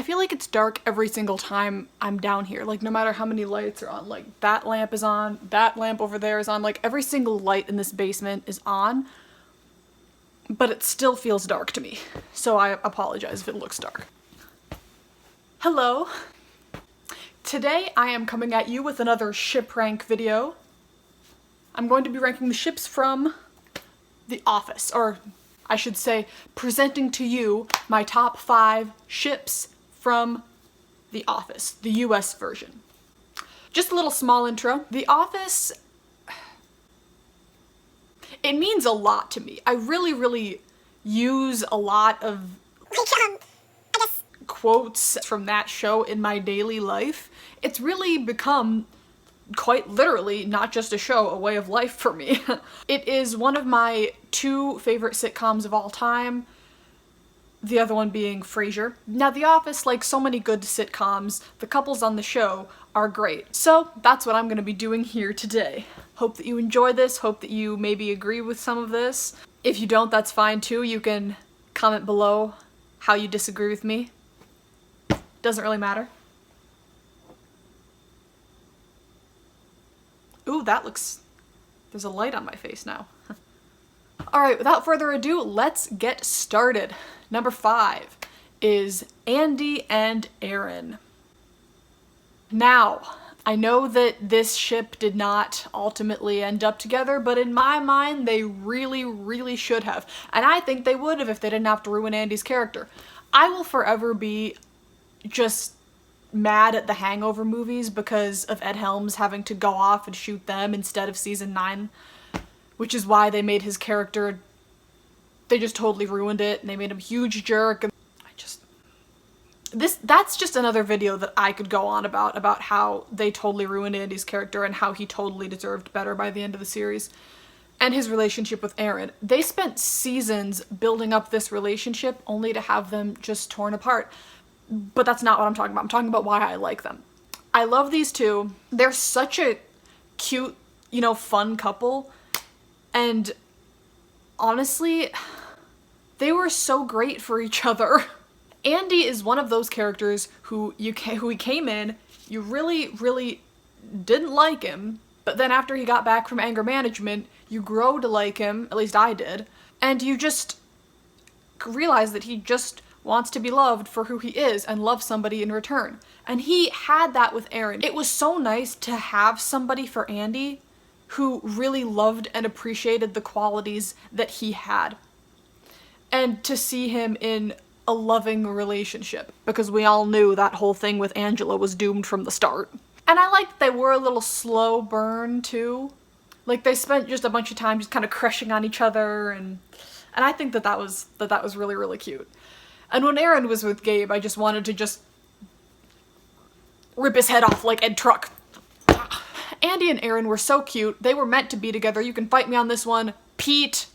I feel like it's dark every single time I'm down here. Like, no matter how many lights are on. Like, that lamp is on, that lamp over there is on. Like, every single light in this basement is on. But it still feels dark to me. So I apologize if it looks dark. Hello. Today I am coming at you with another ship rank video. I'm going to be ranking the ships from The Office, or I should say, presenting to you my top 5 ships from The Office, the US version. Just a little small intro. The Office, it means a lot to me. I really use a lot of quotes from that show in my daily life. It's really become, quite literally, not just a show, a way of life for me. It is one of my 2 favorite sitcoms of all time, the other one being Frasier. Now, The Office, like so many good sitcoms, the couples on the show are great. So that's what I'm gonna be doing here today. Hope that you enjoy this, hope that you maybe agree with some of this. If you don't, that's fine too. You can comment below how you disagree with me. Doesn't really matter. Ooh, that looks... there's a light on my face now. Alright, without further ado, let's get started. Number 5 is Andy and Erin. Now, I know that this ship did not ultimately end up together, but in my mind, they really should have. And I think they would have if they didn't have to ruin Andy's character. I will forever be just mad at the Hangover movies because of Ed Helms having to go off and shoot them instead of season 9, which is why they made his character, they just totally ruined it and they made him a huge jerk. And that's just another video that I could go on about how they totally ruined Andy's character and how he totally deserved better by the end of the series. And his relationship with Erin. They spent seasons building up this relationship only to have them just torn apart. But that's not what I'm talking about. I'm talking about why I like them. I love these two. They're such a cute, fun couple. And honestly, they were so great for each other. Andy is one of those characters who he came in, you really didn't like him, but then after he got back from anger management, you grow to like him, at least I did, and you just realize that he just wants to be loved for who he is and love somebody in return. And he had that with Erin. It was so nice to have somebody for Andy who really loved and appreciated the qualities that he had. And to see him in a loving relationship, because we all knew that whole thing with Angela was doomed from the start. And I liked they were a little slow burn too. Like they spent just a bunch of time just kind of crushing on each other, and I think that was really cute. And when Erin was with Gabe, I just wanted to just rip his head off like Ed Truck. Andy and Erin were so cute. They were meant to be together. You can fight me on this one. Pete,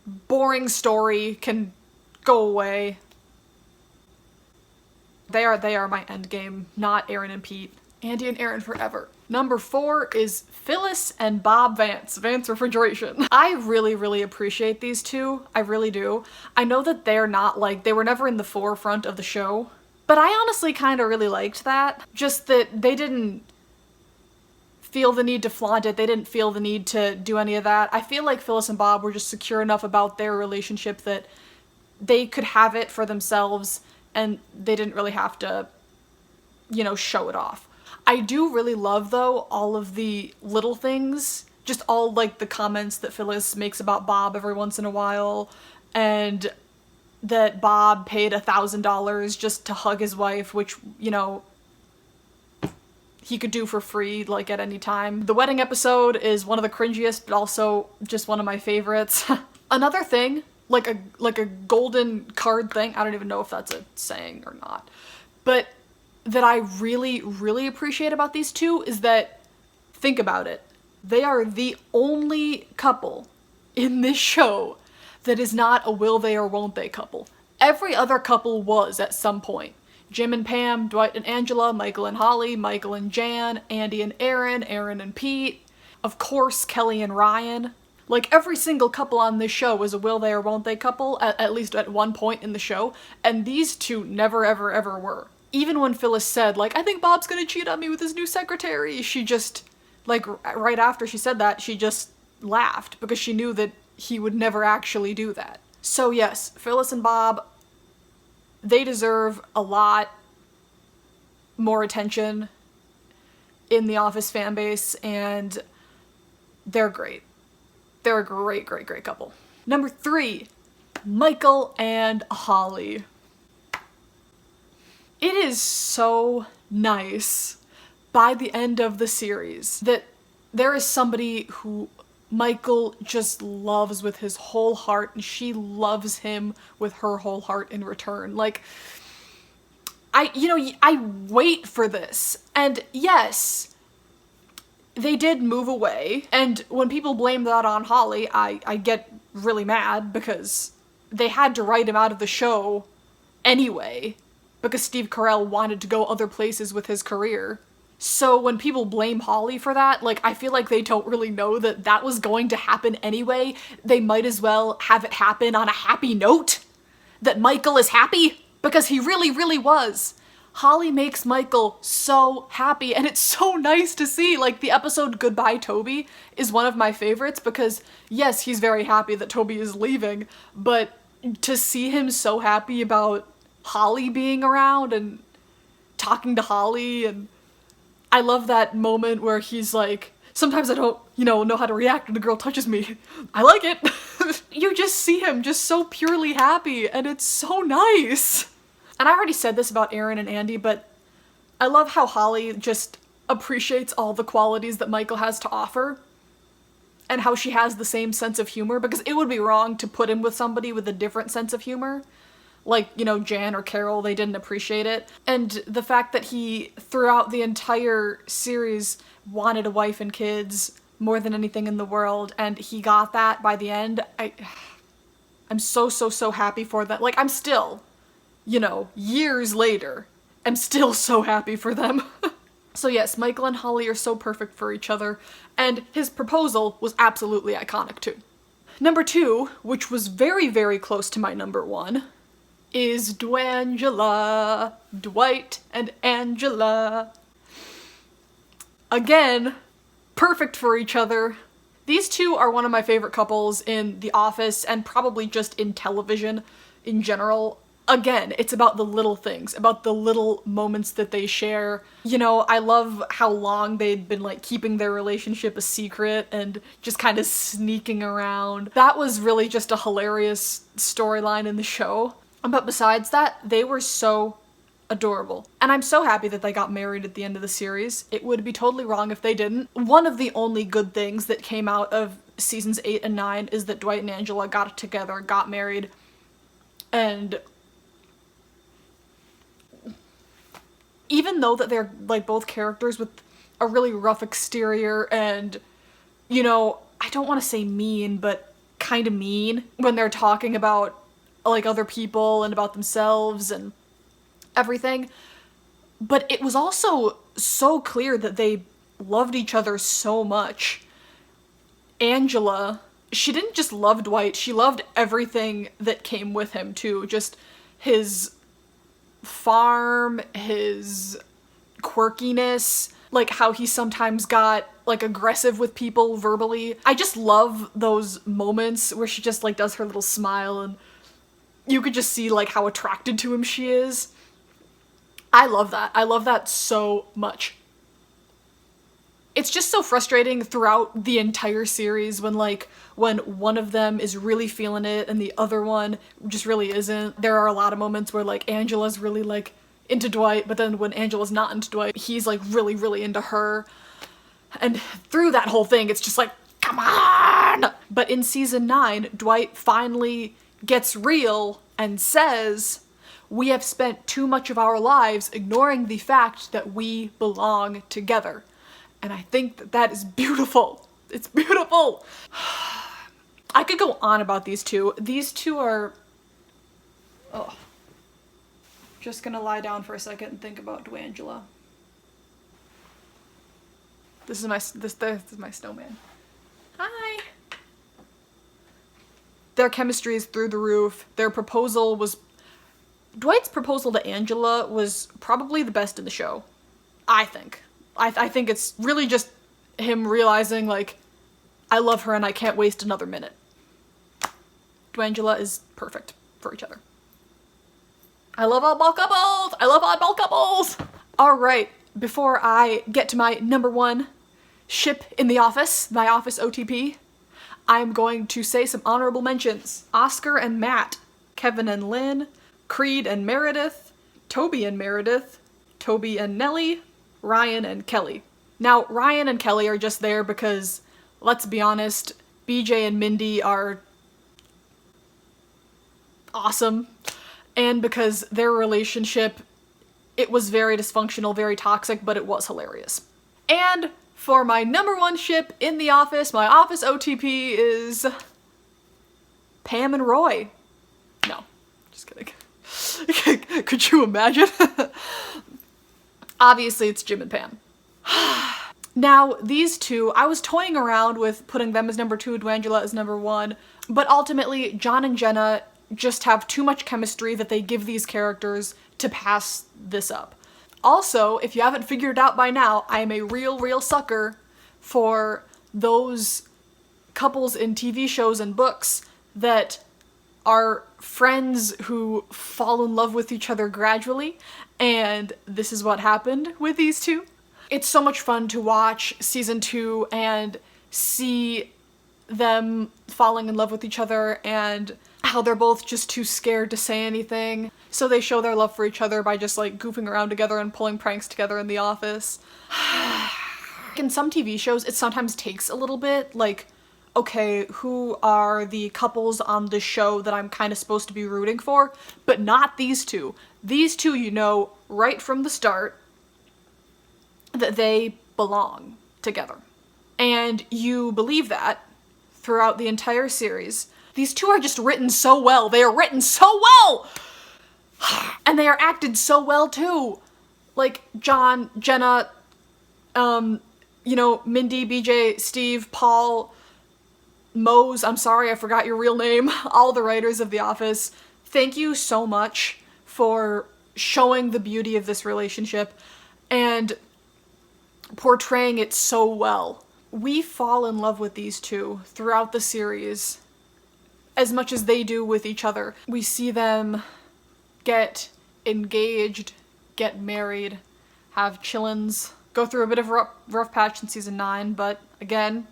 boring story, can go away. They are my endgame, not Erin and Pete. Andy and Erin forever. Number 4 is Phyllis and Bob Vance, Vance Refrigeration. I really appreciate these two. I really do. I know that they're not they were never in the forefront of the show, but I honestly kind of really liked that. Just that they didn't feel the need to flaunt it. They didn't feel the need to do any of that. I feel like Phyllis and Bob were just secure enough about their relationship that they could have it for themselves and they didn't really have to, show it off. I do really love, though, all of the little things, just all, the comments that Phyllis makes about Bob every once in a while, and that Bob paid $1,000 just to hug his wife, which, he could do for free, at any time. The wedding episode is one of the cringiest, but also just one of my favorites. Another thing, like a golden card thing, I don't even know if that's a saying or not, but that I really appreciate about these two is that, think about it, they are the only couple in this show that is not a will they or won't they couple. Every other couple was at some point. Jim and Pam, Dwight and Angela, Michael and Holly, Michael and Jan, Andy and Erin, Erin and Pete, of course Kelly and Ryan. Every single couple on this show was a will they or won't they couple, at least at one point in the show, and these two never ever were. even when Phyllis said, like, I think Bob's gonna cheat on me with his new secretary, she just, like, right after she said that, she just laughed because she knew that he would never actually do that. So yes, Phyllis and Bob, they deserve a lot more attention in the Office fan base, and they're great. They're a great, great, great couple. Number 3, Michael and Holly. It is so nice by the end of the series that there is somebody who Michael just loves with his whole heart, and she loves him with her whole heart in return. Like, I wait for this. And yes, they did move away. And when people blame that on Holly, I get really mad because they had to write him out of the show anyway because Steve Carell wanted to go other places with his career. So when people blame Holly for that, like, I feel like they don't really know that that was going to happen anyway. They might as well have it happen on a happy note. That Michael is happy, because he really, really was. Holly makes Michael so happy, and it's so nice to see. Like, the episode Goodbye Toby is one of my favorites because, yes, he's very happy that Toby is leaving, but to see him so happy about Holly being around and talking to Holly, and I love that moment where he's like, sometimes I don't, know how to react when a girl touches me. I like it. You just see him just so purely happy, and it's so nice. And I already said this about Aaron and Andy, but I love how Holly just appreciates all the qualities that Michael has to offer, and how she has the same sense of humor, because it would be wrong to put him with somebody with a different sense of humor. Like, Jan or Carol, they didn't appreciate it. And the fact that he, throughout the entire series, wanted a wife and kids more than anything in the world, and he got that by the end, I'm so, so, so happy for that. Like, I'm still, years later, I'm still so happy for them. So yes, Michael and Holly are so perfect for each other, and his proposal was absolutely iconic too. Number 2, which was very, very close to my number 1, is Dwangela. Dwight and Angela. Again, perfect for each other. These two are one of my favorite couples in The Office, and probably just in television in general. Again, it's about the little things, about the little moments that they share. I love how long they'd been, like, keeping their relationship a secret and just kind of sneaking around. That was really just a hilarious storyline in the show. But besides that, they were so adorable. And I'm so happy that they got married at the end of the series. It would be totally wrong if they didn't. One of the only good things that came out of seasons 8 and 9 is that Dwight and Angela got together, got married, and even though that they're, like, both characters with a really rough exterior and, I don't want to say mean, but kind of mean when they're talking about, like, other people and about themselves and everything. But it was also so clear that they loved each other so much. Angela, she didn't just love Dwight, she loved everything that came with him too. Just his farm, his quirkiness, like how he sometimes got, like, aggressive with people verbally. I just love those moments where she just, like, does her little smile and you could just see, like, how attracted to him she is. I love that. I love that so much. It's just so frustrating throughout the entire series when one of them is really feeling it and the other one just really isn't. There are a lot of moments where, like, Angela's really, like, into Dwight, but then when Angela's not into Dwight, he's, like, really, really into her. And through that whole thing, it's just like, come on! But in season 9, Dwight finally gets real and says, we have spent too much of our lives ignoring the fact that we belong together. And I think that that is beautiful. It's beautiful. I could go on about these two. These two are... Oh. Just gonna lie down for a second and think about Dwangela. This is my snowman. Hi! Their chemistry is through the roof. Their proposal was Dwight's proposal to Angela was probably the best in the show, I think. I think it's really just him realizing, like, I love her and I can't waste another minute. Dwangela is perfect for each other. I love oddball couples! I love oddball couples! Alright, before I get to my number one ship in The Office, my Office OTP, I'm going to say some honorable mentions. Oscar and Matt, Kevin and Lynn, Creed and Meredith, Toby and Meredith, Toby and Nellie, Ryan and Kelly. Now, Ryan and Kelly are just there because, let's be honest, BJ and Mindy are awesome, and because their relationship, it was very dysfunctional, very toxic, but it was hilarious. And for my number one ship in The Office, my Office OTP is Pam and Roy. No, just kidding. Could you imagine? Obviously, it's Jim and Pam. Now, these two, I was toying around with putting them as number two, Dwangela as number one, but ultimately, John and Jenna just have too much chemistry that they give these characters to pass this up. Also, if you haven't figured it out by now, I am a real sucker for those couples in TV shows and books that are friends who fall in love with each other gradually, and this is what happened with these two. It's so much fun to watch season 2 and see them falling in love with each other and how they're both just too scared to say anything. So they show their love for each other by just like goofing around together and pulling pranks together in the office. In some TV shows, it sometimes takes a little bit, like, okay, who are the couples on the show that I'm kind of supposed to be rooting for? But not these two. These two, you know right from the start that they belong together. And you believe that throughout the entire series. These two are just written so well. They are written so well! And they are acted so well too. Like John, Jenna, you know, Mindy, BJ, Steve, Paul, Mose, I'm sorry, I forgot your real name, all the writers of The Office. Thank you so much for showing the beauty of this relationship and portraying it so well. We fall in love with these two throughout the series as much as they do with each other. We see them get engaged, get married, have chillins, go through a bit of a rough patch in season 9, but again,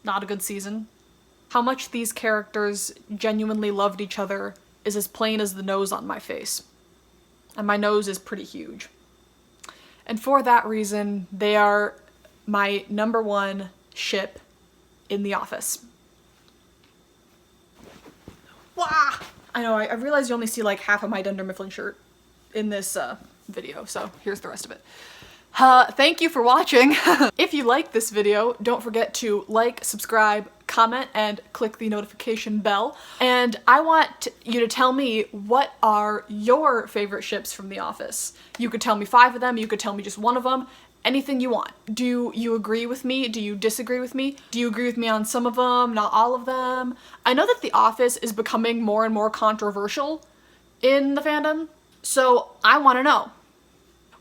not a good season. How much these characters genuinely loved each other is as plain as the nose on my face. And my nose is pretty huge. And for that reason, they are my number one ship in The Office. Wah! I know, I realize you only see like half of my Dunder Mifflin shirt in this video, so here's the rest of it. Thank you for watching. If you like this video, don't forget to like, subscribe, comment, and click the notification bell. And I want you to tell me, what are your favorite ships from The Office? You could tell me 5 of them, you could tell me just 1 of them, anything you want. Do you agree with me? Do you disagree with me? Do you agree with me on some of them, not all of them? I know that The Office is becoming more and more controversial in the fandom, so I want to know.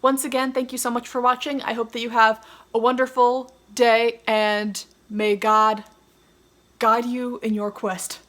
Once again, thank you so much for watching. I hope that you have a wonderful day, and may God guide you in your quest.